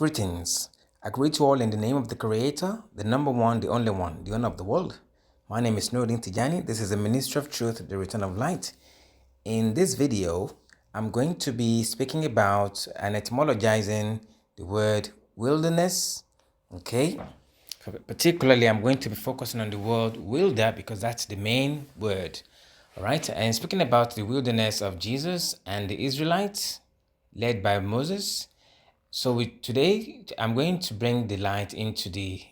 Greetings. I greet you all in the name of the Creator, the number one, the only one, the owner of the world. My name is Nuruddin Tijani. This is the Ministry of Truth, the Return of Light. In this video, I'm going to be speaking about and etymologizing the word wilderness. Okay. Particularly, I'm going to be focusing on the word wilder because that's the main word. All right. And speaking about the wilderness of Jesus and the Israelites led by Moses. So today, I'm going to bring the light into the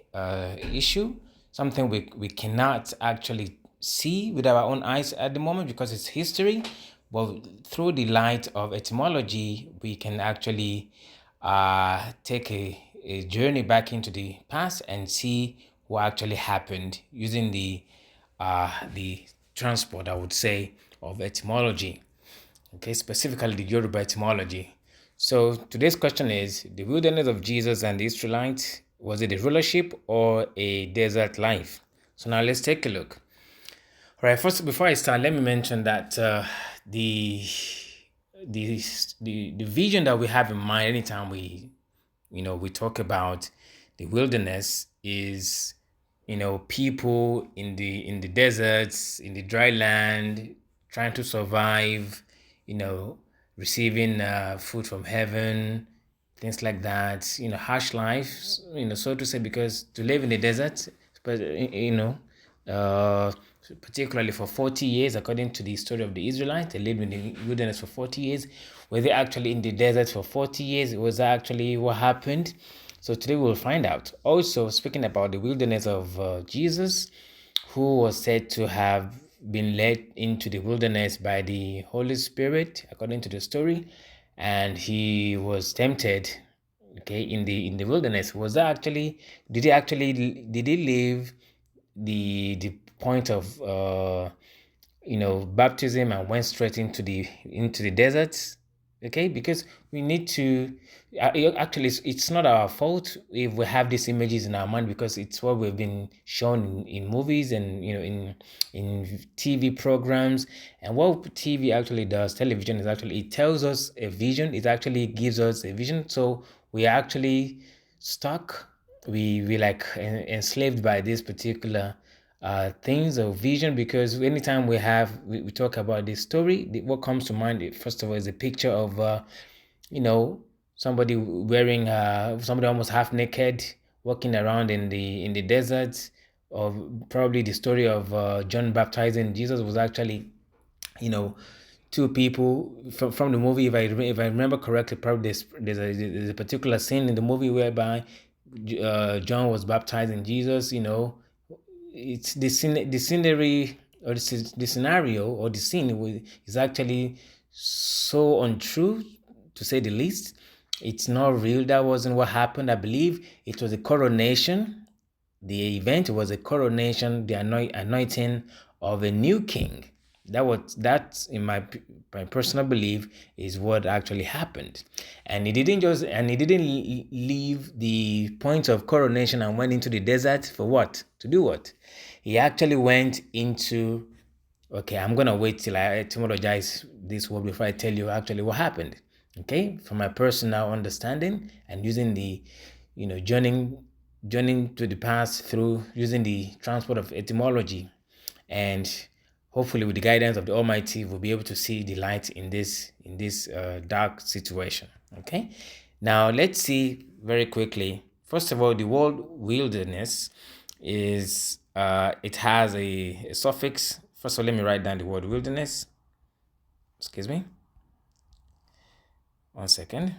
issue, something we cannot actually see with our own eyes at the moment because it's history, but through the light of etymology, we can actually take a journey back into the past and see what actually happened using the transport, I would say, of etymology. Okay, specifically the Yoruba etymology. So today's question is, the wilderness of Jesus and the Israelites, was it a rulership or a desert life? So now let's take a look. All right, first, before I start, let me mention that the vision that we have in mind anytime we talk about the wilderness is people in the deserts, in the dry land, trying to survive, receiving food from heaven, things like that. Harsh life, so to say, because to live in the desert, but uh, particularly for 40 years, according to the story of the Israelites, they lived in the wilderness for 40 years. Were they actually in the desert for 40 years? Was that actually what happened? So today we'll find out. Also, speaking about the wilderness of Jesus, who was said to have been led into the wilderness by the Holy Spirit, according to the story, and he was tempted. Okay, in the wilderness, was that actually? Did he leave the point of baptism and went straight into the desert? Okay, because we need to actually it's not our fault if we have these images in our mind, because it's what we've been shown in movies and in TV programs. And what TV actually does, television, is actually it tells us a vision. It actually gives us a vision, so we are actually stuck. We like enslaved by this particular things or vision, because anytime we talk about this story, what comes to mind first of all is a picture of somebody wearing somebody almost half naked walking around in the desert, or probably the story of John baptizing Jesus was actually two people from the movie. If I remember correctly, probably there's a particular scene in the movie whereby John was baptizing Jesus. It's the scenery, or the scenario, or the scene is actually so untrue, to say the least. It's not real. That wasn't what happened. I believe it was a coronation. The event was a coronation, the anointing of a new king. That's in my personal belief is what actually happened. And he didn't leave the point of coronation and went into the desert for what? To do what? He actually went into, okay, I'm gonna wait till I etymologize this word before I tell you actually what happened. Okay, from my personal understanding and using the journeying to the past through using the transport of etymology, and hopefully with the guidance of the Almighty, we'll be able to see the light in this dark situation. Okay, now let's see very quickly. First of all, the word wilderness is it has a suffix. First of all, let me write down the word wilderness. Excuse me. 1 second.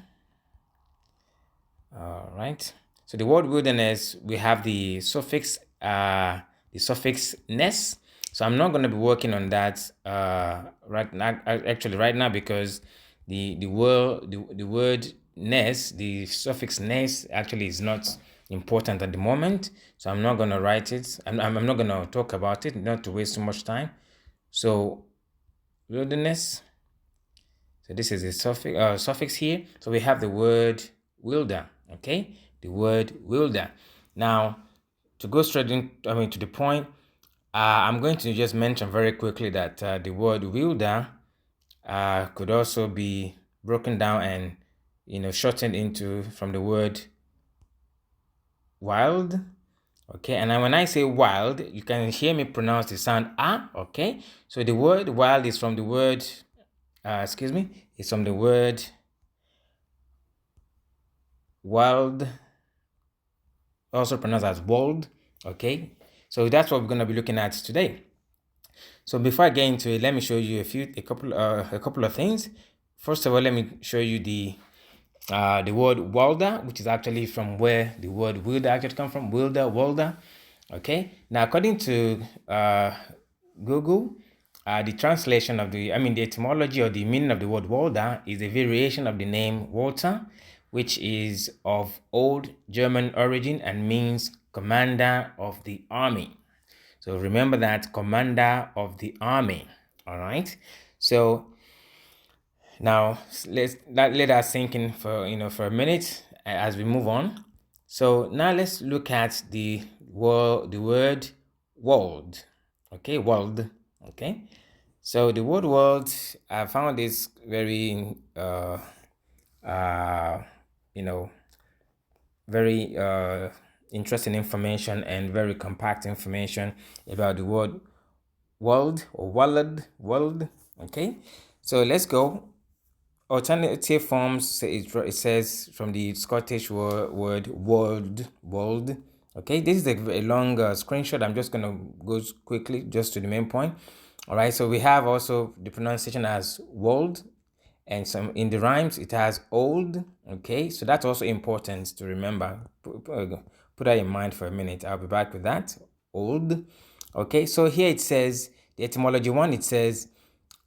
All right. So the word wilderness, we have the suffix ness. So I'm not going to be working on that right now, because the word ness, the suffix ness, actually is not important at the moment. So I'm not going to write it. I'm not going to talk about it, not to waste too much time. So wilderness. So this is a suffix here. So we have the word wilder. Okay, the word wilder. Now, to go straight to the point, I'm going to just mention very quickly that the word wilder could also be broken down and shortened into from the word wild. Okay, and then when I say wild, you can hear me pronounce the sound ah. Okay, so the word wild is from the word, it's from the word wild, also pronounced as world. Okay, so that's what we're going to be looking at today. So before I get into it, let me show you a couple of things. First of all, let me show you the word wilder, which is actually from where the word wilder actually come from. Wilder. Okay, now according to Google, the translation of the etymology or the meaning of the word wilder is a variation of the name Walter, which is of Old German origin and means commander of the army. So remember that, commander of the army. All right. So now let us sink in for a minute as we move on. So now let's look at the word world. Okay, world. Okay. So the word world, I found this very uh you know very interesting information and very compact information about the word world or world. Okay, so let's go. Alternative forms, it says from the Scottish word world. Okay, this is a long screenshot. I'm just gonna go quickly just to the main point. All right, so we have also the pronunciation as world, and some in the rhymes it has old. Okay, so that's also important to remember. Put that in mind for a minute. I'll be back with that. Old. Okay, so here it says the etymology one. It says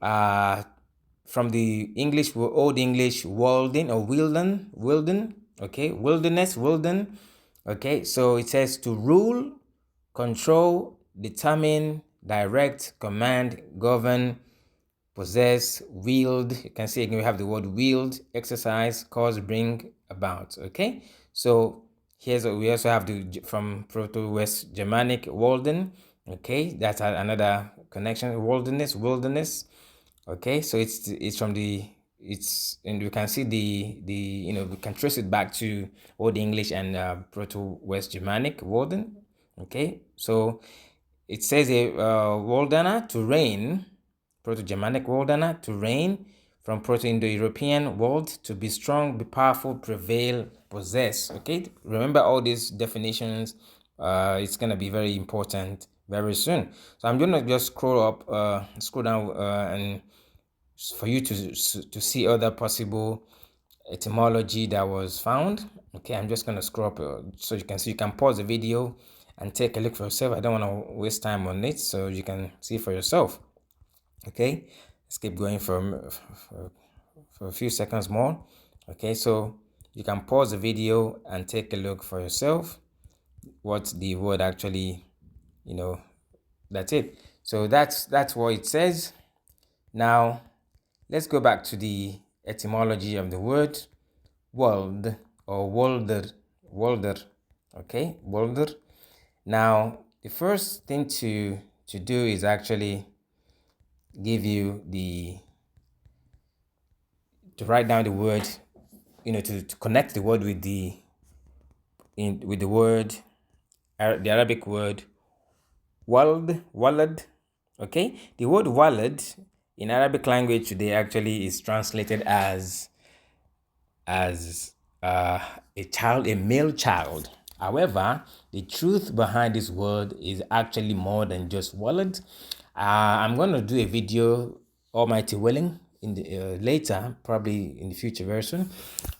from the Old English, walden or wilden. Okay, wilderness, wilden. Okay, so it says to rule, control, determine, direct, command, govern, possess, wield. You can see again we have the word wield, exercise, cause, bring about. Okay, so we also have the from Proto-West Germanic walden. Okay, that's another connection. Wilderness. Okay, so it's from the and we can see we can trace it back to Old English and Proto-West Germanic walden. Okay, so it says a Waldana to reign, Proto-Germanic Waldana to reign, from Proto-Indo-European world to be strong, be powerful, prevail, possess. Okay, remember all these definitions. It's gonna be very important very soon. So I'm gonna just scroll down, and for you to see other possible etymology that was found. Okay, I'm just gonna scroll up so you can see. You can pause the video and take a look for yourself. I don't want to waste time on it, so you can see for yourself. Okay, let's keep going for a few seconds more. Okay, so you can pause the video and take a look for yourself what the word actually, that's it. So that's what it says. Now let's go back to the etymology of the word world or Walder. Okay, Walder. Now the first thing to do is actually give you to write down the word, to connect the word with the word, the Arabic word walad. Okay, the word walad in Arabic language today actually is translated as a child, a male child. However, the truth behind this word is actually more than just wallet. I'm going to do a video, almighty willing, in the later, probably in the future very soon,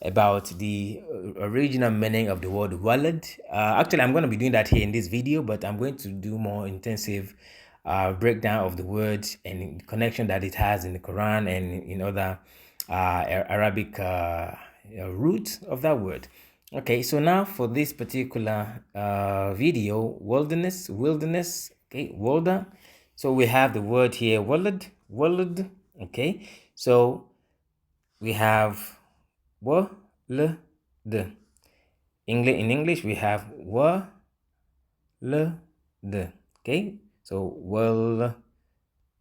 about the original meaning of the word wallet. Actually, I'm going to be doing that here in this video, but I'm going to do more intensive breakdown of the word and the connection that it has in the Quran and in other Arabic root of that word. Okay, so now for this particular video, wilderness, okay, wilder. So we have the word here, walad. Okay, so we have in English we have okay, so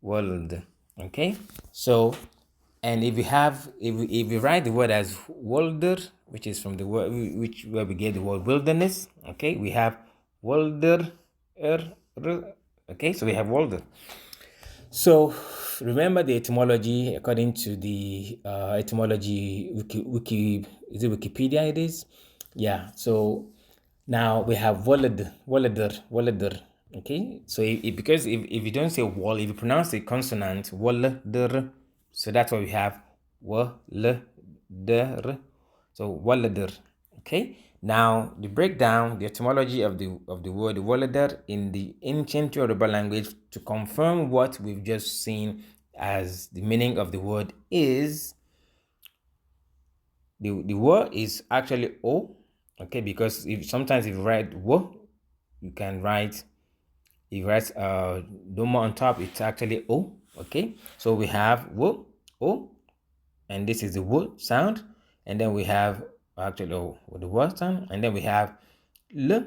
world. Okay, so And if we write the word as wilder, which is from the word where we get the word wilderness, okay, we have wilder, okay, so we have wilder. So remember the etymology according to the etymology is it Wikipedia? It is, yeah. So now we have walad. Okay, so because if you don't say wall, if you pronounce the consonant walad, so that's why we have walad. So walad. Okay. Now the breakdown, the etymology of the word walad in the ancient Yoruba language to confirm what we've just seen as the meaning of the word is the word is actually o, okay, because sometimes if you write wo, you can write, if you write doma on top, it's actually o, okay. So we have wo, o, and this is the wo sound, and then we have actually o with the word sound, and then we have l.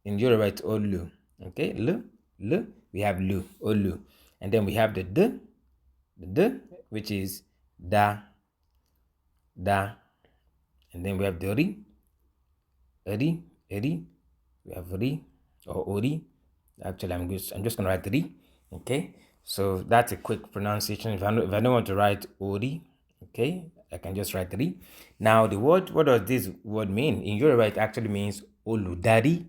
In Yoruba it's olu, okay, l, we have lu, olu, and then we have the d, which is da, and then we have the ri, we have ri or ori. Actually, I'm just gonna write ri, okay. So that's a quick pronunciation. If I don't want to write ori, okay, I can just write ri. Now the word, what does this word mean? In Yoruba, it actually means oludari,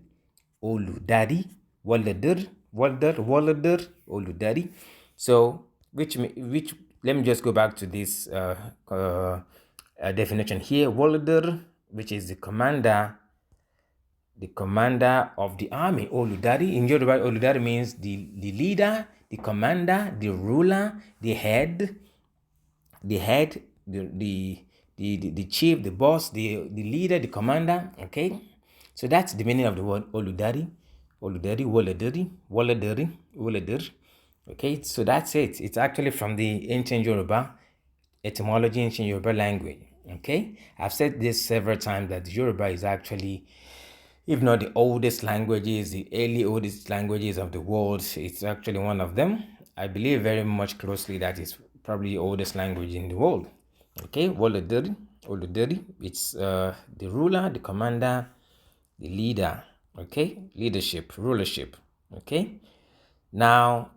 waladir, oludari. So which let me just go back to this definition here. Waladir, which is the commander of the army. Oludari in Yoruba, oludari means the leader, the commander, the ruler, the head, the chief, the boss, the leader, the commander. Okay, so that's the meaning of the word oludari, waladir. Okay, so that's it. It's actually from the ancient Yoruba etymology, ancient Yoruba language. Okay, I've said this several times that Yoruba is actually, if not the oldest languages, the early oldest languages of the world, it's actually one of them. I believe very much closely that it's probably the oldest language in the world. Okay, Oluderi, it's the ruler, the commander, the leader. Okay, leadership, rulership. Okay, now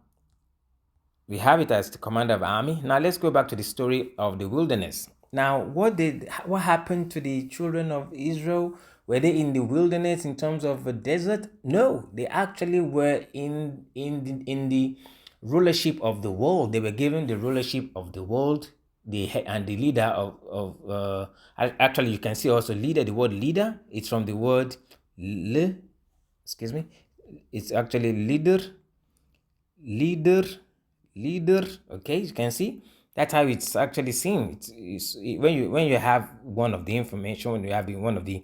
we have it as the commander of army. Now let's go back to the story of the wilderness. Now, what happened to the children of Israel? Were they in the wilderness in terms of a desert? No, they actually were in the rulership of the world. They were given the rulership of the world. And the leader of actually, you can see also leader. The word leader, it's from the word excuse me. It's actually leader. Okay, you can see that's how it's actually seen. It's when you have one of the information, when you have one of the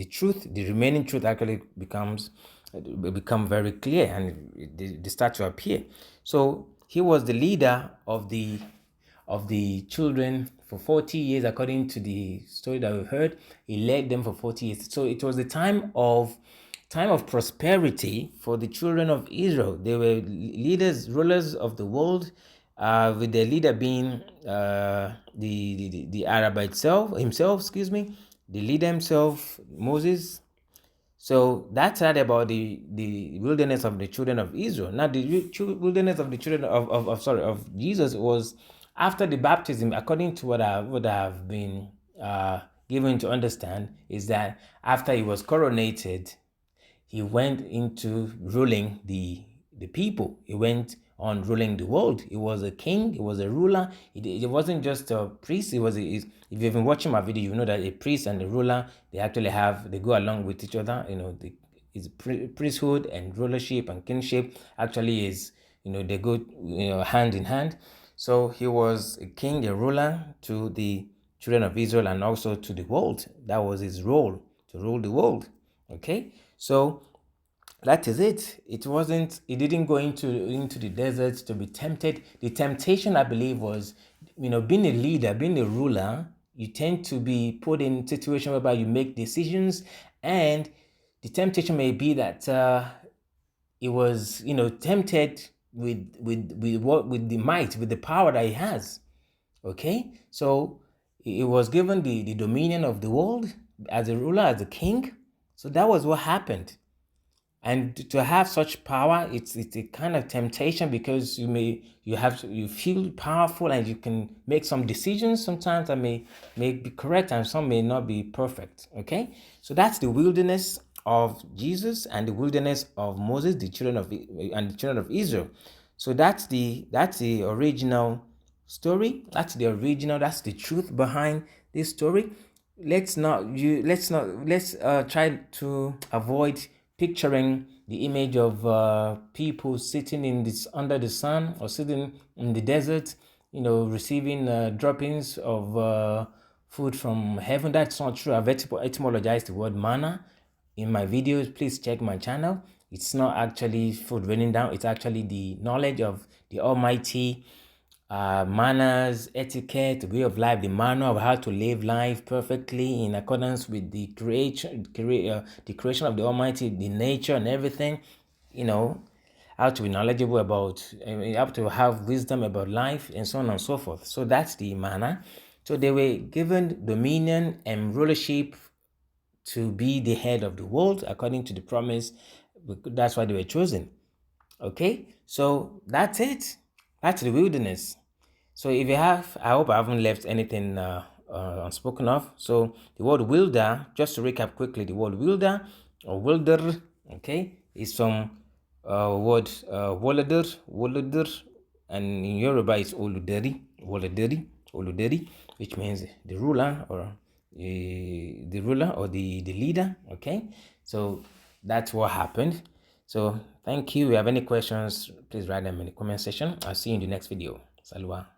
truth, the remaining truth actually become very clear, and they start to appear. So he was the leader of the children for 40 years, according to the story that we've heard. He led them for 40 years. So it was the time of prosperity for the children of Israel. They were rulers of the world, with their leader being the Arab himself, excuse me, the leader himself, Moses. So that's right about the wilderness of the children of Israel. Now the wilderness of the children of Jesus was after the baptism, according to what I've been given to understand, is that after he was coronated, he went into ruling the people. He went on ruling the world. He was a king. He was a ruler. He wasn't just a priest. If you've been watching my video, you know that a priest and a ruler, they go along with each other. You know, it's priesthood and rulership and kingship actually is, they go, hand in hand. So he was a king, a ruler to the children of Israel and also to the world. That was his role, to rule the world. Okay, so that is it. He didn't go into the desert to be tempted. The temptation, I believe, was, being a leader, being a ruler, you tend to be put in a situation whereby you make decisions, and the temptation may be that he was, tempted with the might, with the power that he has. Okay, so he was given the dominion of the world as a ruler, as a king. So that was what happened. And to have such power, it's a kind of temptation, because you feel powerful and you can make some decisions sometimes that may be correct and some may not be perfect. Okay, so that's the wilderness of Jesus and the wilderness of Moses, the children of Israel. So that's the original story. That's the truth behind this story. Let's try to avoid picturing the image of people sitting in this under the sun, or sitting in the desert, receiving droppings of food from heaven. That's not true. I've etymologized the word manna in my videos. Please check my channel. It's not actually food raining down. It's actually the knowledge of the Almighty, manners, etiquette, way of life, the manner of how to live life perfectly in accordance with the creation of the Almighty, the nature and everything. How to be knowledgeable about, how to have wisdom about life, and so on and so forth. So that's the manner. So they were given dominion and rulership to be the head of the world according to the promise. That's why they were chosen. Okay, so that's it. That's the wilderness. So if you have, I hope I haven't left anything unspoken of. So the word wilder, just to recap quickly, the word wilder or wilder, okay, is from word wolader, and in Yoruba it's oluderi, which means the ruler, or the leader. Okay, so that's what happened. So thank you. If you have any questions, please write them in the comment section. I'll see you in the next video. Salwa.